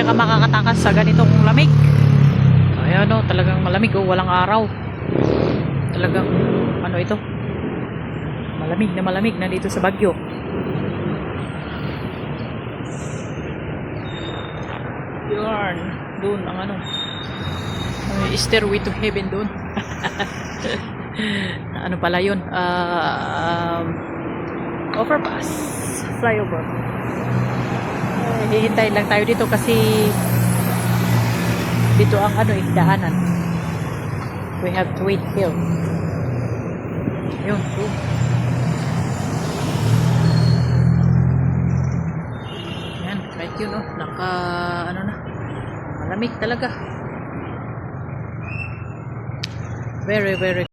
ka makakatakas sa ganitong lamig. Ayan o, talagang malamig o, walang araw. Talagang ano ito, malamig na dito sa Baguio. Yarn, doon ang ano, Stairway to Heaven doon. Ano pala yun, overpass, flyover. Hihintay lang tayo dito kasi dito ang ano daanan. We have to wait here. Yun, yun. Yan, right yun, oh. Ano na, malamig talaga. Very, very